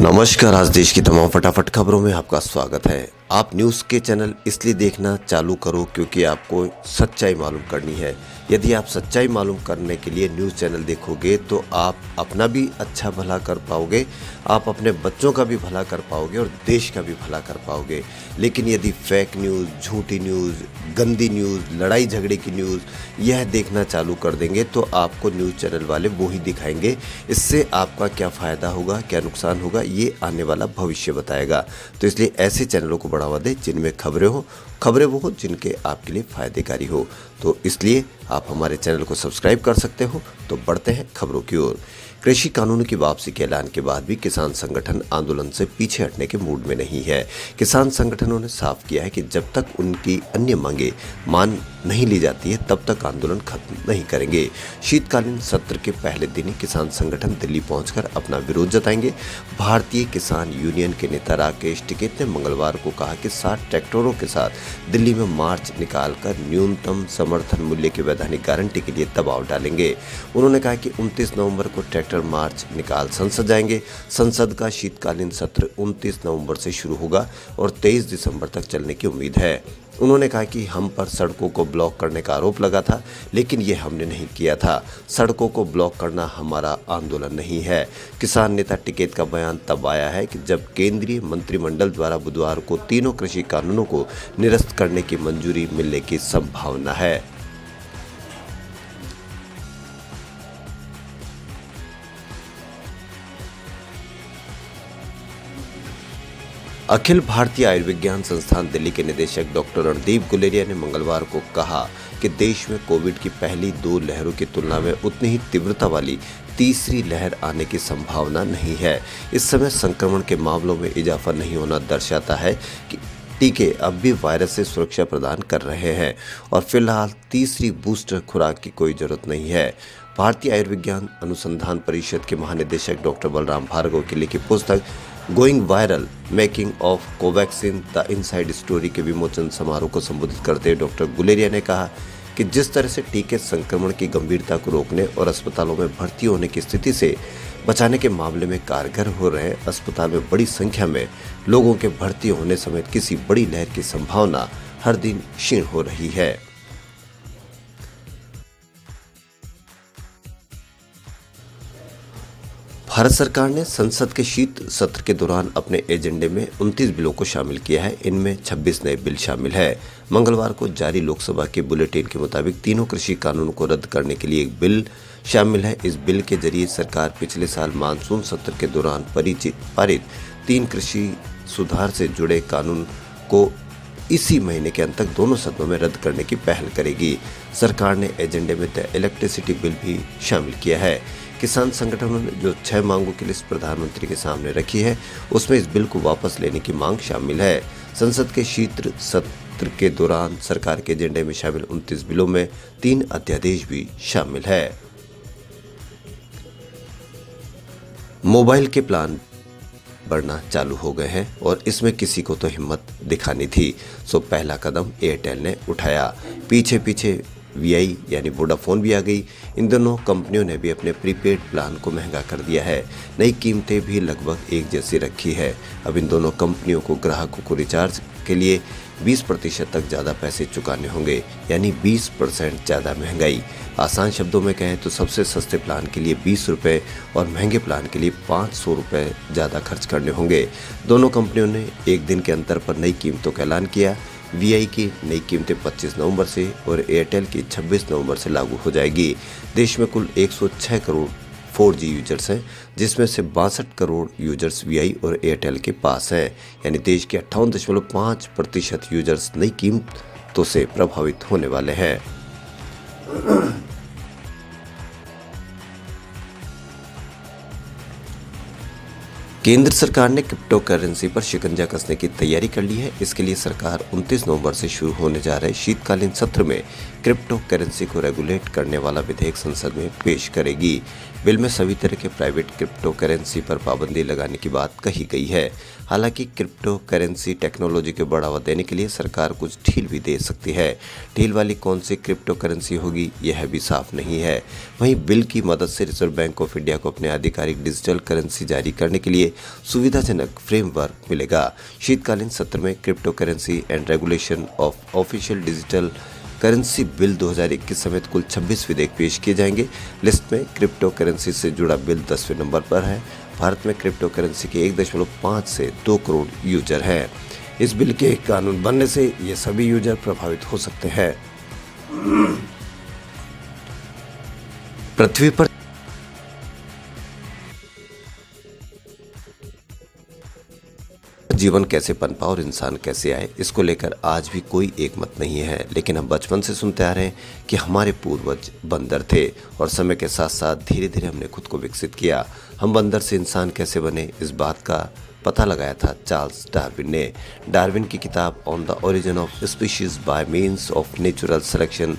नमस्कार। आज देश की तमाम फटाफट खबरों में आपका स्वागत है। आप न्यूज़ के चैनल इसलिए देखना चालू करो क्योंकि आपको सच्चाई मालूम करनी है। यदि आप सच्चाई मालूम करने के लिए न्यूज़ चैनल देखोगे तो आप अपना भी अच्छा भला कर पाओगे, आप अपने बच्चों का भी भला कर पाओगे और देश का भी भला कर पाओगे। लेकिन यदि फेक न्यूज़, झूठी न्यूज़, गंदी न्यूज़, लड़ाई झगड़े की न्यूज़ यह देखना चालू कर देंगे तो आपको न्यूज़ चैनल वाले वो ही दिखाएंगे। इससे आपका क्या फ़ायदा होगा, क्या नुकसान होगा, ये आने वाला भविष्य बताएगा। तो इसलिए ऐसे चैनलों को बढ़ावा दें जिनमें खबरें वो हो जिनके आपके लिए फ़ायदेकारी हो। तो इसलिए आप हमारे चैनल को सब्सक्राइब कर सकते हो। तो बढ़ते हैं खबरों की ओर। कृषि कानूनों की वापसी के ऐलान के बाद भी किसान संगठन आंदोलन से पीछे हटने के मूड में नहीं है। किसान संगठनों ने साफ किया है कि जब तक उनकी अन्य मांगे मान नहीं ली जाती है तब तक आंदोलन खत्म नहीं करेंगे। शीतकालीन सत्र के पहले दिन ही किसान संगठन दिल्ली पहुंचकर अपना विरोध जताएंगे। भारतीय किसान यूनियन के नेता राकेश टिकैत ने मंगलवार को कहा कि 60 ट्रैक्टरों के साथ दिल्ली में मार्च निकालकर न्यूनतम समर्थन मूल्य की वैधानिक गारंटी के लिए दबाव डालेंगे। उन्होंने कहा कि 29 नवंबर को ट्रैक्टर मार्च निकाल संसद जाएंगे। संसद का शीतकालीन सत्र 29 नवंबर से शुरू होगा और 23 दिसंबर तक चलने की उम्मीद है। उन्होंने कहा कि हम पर सड़कों को ब्लॉक करने का आरोप लगा था, लेकिन ये हमने नहीं किया था। सड़कों को ब्लॉक करना हमारा आंदोलन नहीं है। किसान नेता टिकैत का बयान तब आया है कि जब केंद्रीय मंत्रिमंडल द्वारा बुधवार को तीनों कृषि कानूनों को निरस्त करने की मंजूरी मिलने की संभावना है। अखिल भारतीय आयुर्विज्ञान संस्थान दिल्ली के निदेशक डॉक्टर रणदीप गुलेरिया ने मंगलवार को कहा कि देश में कोविड की पहली 2 लहरों की तुलना में उतनी ही तीव्रता वाली तीसरी लहर आने की संभावना नहीं है। इस समय संक्रमण के मामलों में इजाफा नहीं होना दर्शाता है कि टीके अब भी वायरस से सुरक्षा प्रदान कर रहे हैं और फिलहाल तीसरी बूस्टर खुराक की कोई जरूरत नहीं है। भारतीय आयुर्विज्ञान अनुसंधान परिषद के महानिदेशक डॉक्टर बलराम भार्गव की लिखी पुस्तक going viral making of Covaxin the inside story के विमोचन समारोह को संबोधित करते हुए डॉक्टर गुलेरिया ने कहा कि जिस तरह से टीके संक्रमण की गंभीरता को रोकने और अस्पतालों में भर्ती होने की स्थिति से बचाने के मामले में कारगर हो रहे हैं, अस्पताल में बड़ी संख्या में लोगों के भर्ती होने समेत किसी बड़ी लहर की संभावना हर दिन क्षीण हो रही है। भारत सरकार ने संसद के शीत सत्र के दौरान अपने एजेंडे में 29 बिलों को शामिल किया है। इनमें 26 नए बिल शामिल है। मंगलवार को जारी लोकसभा के बुलेटिन के मुताबिक तीनों कृषि कानूनों को रद्द करने के लिए एक बिल शामिल है। इस बिल के जरिए सरकार पिछले साल मानसून सत्र के दौरान पारित 3 कृषि सुधार से जुड़े कानून को इसी महीने के अंत तक दोनों सदनों में रद्द करने की पहल करेगी। सरकार ने एजेंडे में द इलेक्ट्रिसिटी बिल भी शामिल किया है। किसान संगठनों ने जो 6 मांगों की लिस्ट प्रधानमंत्री के सामने रखी है उसमें इस बिल को वापस लेने की मांग शामिल है। संसद के शीत सत्र के दौरान सरकार के एजेंडे में शामिल 29 बिलों में 3 अध्यादेश भी शामिल है। मोबाइल के प्लान बढ़ना चालू हो गए हैं और इसमें किसी को तो हिम्मत दिखानी थी, सो पहला कदम एयरटेल ने उठाया। पीछे वीआई यानी वोडाफोन भी आ गई। इन दोनों कंपनियों ने भी अपने प्रीपेड प्लान को महंगा कर दिया है। नई कीमतें भी लगभग एक जैसी रखी है। अब इन दोनों कंपनियों को ग्राहकों को रिचार्ज के लिए 20% तक ज़्यादा पैसे चुकाने होंगे, यानी 20% ज़्यादा महंगाई। आसान शब्दों में कहें तो सबसे सस्ते प्लान के लिए 20 रुपये और महंगे प्लान के लिए 500 रुपये ज़्यादा खर्च करने होंगे। दोनों कंपनियों ने एक दिन के अंतर पर नई कीमतों का ऐलान किया। वीआई की नई कीमतें 25 नवंबर से और एयरटेल की 26 नवंबर से लागू हो जाएगी। देश में कुल 106 करोड़ 4G यूजर्स हैं, जिसमें से 62 करोड़ यूजर्स वीआई और एयरटेल के पास हैं, यानी देश के 58.5% यूजर्स नई कीमतों से प्रभावित होने वाले हैं। केंद्र सरकार ने क्रिप्टो करेंसी पर शिकंजा कसने की तैयारी कर ली है। इसके लिए सरकार 29 नवंबर से शुरू होने जा रहे शीतकालीन सत्र में क्रिप्टो करेंसी को रेगुलेट करने वाला विधेयक संसद में पेश करेगी। बिल में सभी तरह के प्राइवेट क्रिप्टो करेंसी पर पाबंदी लगाने की बात कही गई है। हालांकि क्रिप्टो करेंसी टेक्नोलॉजी को बढ़ावा देने के लिए सरकार कुछ ढील भी दे सकती है। ढील वाली कौन सी क्रिप्टो करेंसी होगी, यह भी साफ नहीं है। वहीं बिल की मदद से रिजर्व बैंक ऑफ इंडिया को अपने आधिकारिक डिजिटल करेंसी जारी करने के लिए सुविधाजनक फ्रेमवर्क मिलेगा। शीतकालीन सत्र में crypto currency and regulation of official digital currency bill 2021 समेत कुल 26 विधेयक पेश किए जाएंगे। लिस्ट में क्रिप्टो करेंसी से जुड़ा बिल 10वें नंबर पर है। भारत में क्रिप्टो करेंसी के 1.5 से 2 करोड़ यूजर हैं। इस बिल के कानून बनने से ये सभी यूजर प्रभावित हो सकते हैं। पृथ्वी पर जीवन कैसे पनपा और इंसान कैसे आए, इसको लेकर आज भी कोई एक मत नहीं है। लेकिन हम बचपन से सुनते आ रहे हैं कि हमारे पूर्वज बंदर थे और समय के साथ साथ धीरे धीरे हमने खुद को विकसित किया। हम बंदर से इंसान कैसे बने, इस बात का पता लगाया था चार्ल्स डार्विन ने। डार्विन की किताब on the origin of species bye means of natural selection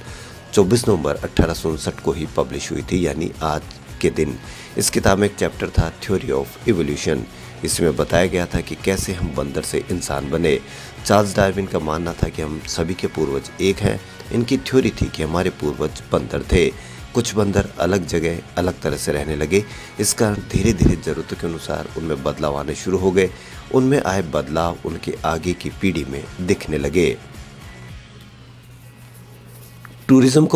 24 नवंबर 1859 को ही पब्लिश हुई थी, यानी आज के दिन। इस किताब में एक चैप्टर था थ्योरी ऑफ इवोल्यूशन। इसमें बताया गया था कि कैसे हम बंदर से इंसान बने। चार्ल्स डार्विन का मानना था कि हम सभी के पूर्वज एक हैं। इनकी थ्योरी थी कि हमारे पूर्वज बंदर थे। कुछ बंदर अलग जगह अलग तरह से रहने लगे। इस कारण धीरे धीरे जरूरतों के अनुसार उनमें बदलाव आने शुरू हो गए। उनमें आए बदलाव उनके आगे की पीढ़ी में दिखने लगे। टूरिज्म को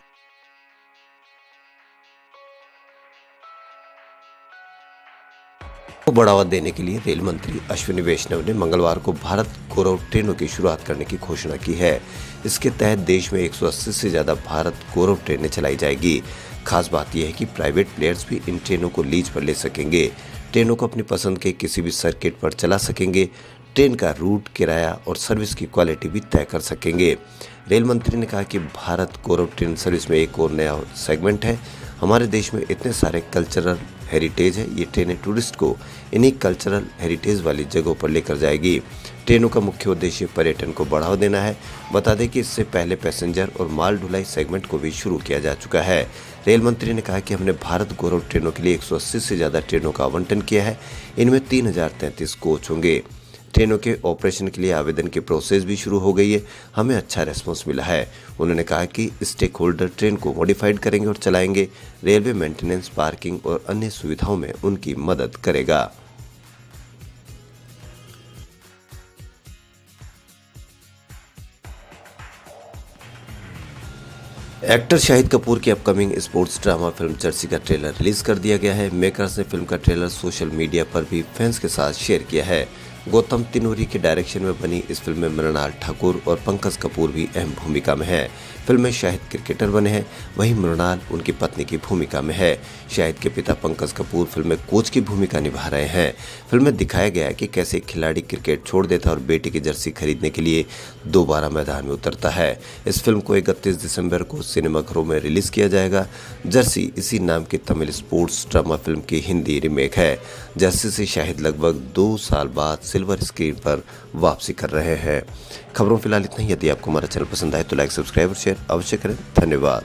बढ़ावा देने के लिए रेल मंत्री अश्विनी वैष्णव ने मंगलवार को भारत गौरव ट्रेनों की शुरुआत करने की घोषणा की है। इसके तहत देश में 180 से ज़्यादा भारत गौरव ट्रेनें चलाई जाएगी। खास बात यह है कि प्राइवेट प्लेयर्स भी इन ट्रेनों को लीज पर ले सकेंगे। ट्रेनों को अपनी पसंद के किसी भी सर्किट पर चला सकेंगे। ट्रेन का रूट, किराया और सर्विस की क्वालिटी भी तय कर सकेंगे। रेल मंत्री ने कहा कि भारत गौरव ट्रेन सर्विस में एक और नया सेगमेंट है। हमारे देश में इतने सारे कल्चरल हेरिटेज है, ये ट्रेनें टूरिस्ट को इन्हीं कल्चरल हेरिटेज वाली जगहों पर लेकर जाएगी। ट्रेनों का मुख्य उद्देश्य पर्यटन को बढ़ावा देना है। बता दें कि इससे पहले पैसेंजर और माल ढुलाई सेगमेंट को भी शुरू किया जा चुका है। रेल मंत्री ने कहा कि हमने भारत गौरव ट्रेनों के लिए 180 से ज़्यादा ट्रेनों का आवंटन किया है। इनमें 3033 कोच होंगे। ट्रेनों के ऑपरेशन के लिए आवेदन की प्रोसेस भी शुरू हो गई है। हमें अच्छा रेस्पॉन्स मिला है। उन्होंने कहा कि स्टेक होल्डर ट्रेन को मॉडिफाइड करेंगे और चलाएंगे। रेलवे मेंटेनेंस, पार्किंग और अन्य सुविधाओं में उनकी मदद करेगा। एक्टर शाहिद कपूर की upcoming sports drama film Jersey का ट्रेलर रिलीज कर दिया गया है। मेकर्स ने फिल्म का ट्रेलर सोशल मीडिया पर भी फैंस के साथ शेयर किया है। गौतम तिनूरी के डायरेक्शन में बनी इस फिल्म में मृणाल ठाकुर और पंकज कपूर भी अहम भूमिका में हैं। फिल्म में शाहिद क्रिकेटर बने हैं, वहीं मृणाल उनकी पत्नी की भूमिका में है। शाहिद के पिता पंकज कपूर फिल्म में कोच की भूमिका निभा रहे हैं। फिल्म में दिखाया गया है कि कैसे एक खिलाड़ी क्रिकेट छोड़ देता है और बेटे की जर्सी खरीदने के लिए दोबारा मैदान में उतरता है। इस फिल्म को 31 दिसंबर को सिनेमाघरों में रिलीज किया जाएगा। जर्सी इसी नाम की तमिल स्पोर्ट्स ड्रामा फिल्म की हिंदी रीमेक है। जर्सी से शाहिद लगभग 2 साल बाद सिल्वर स्क्रीन पर वापसी कर रहे हैं। खबरों फिलहाल इतना ही। यदि आपको हमारा चैनल पसंद आए तो लाइक, सब्सक्राइब और शेयर अवश्य करें। धन्यवाद।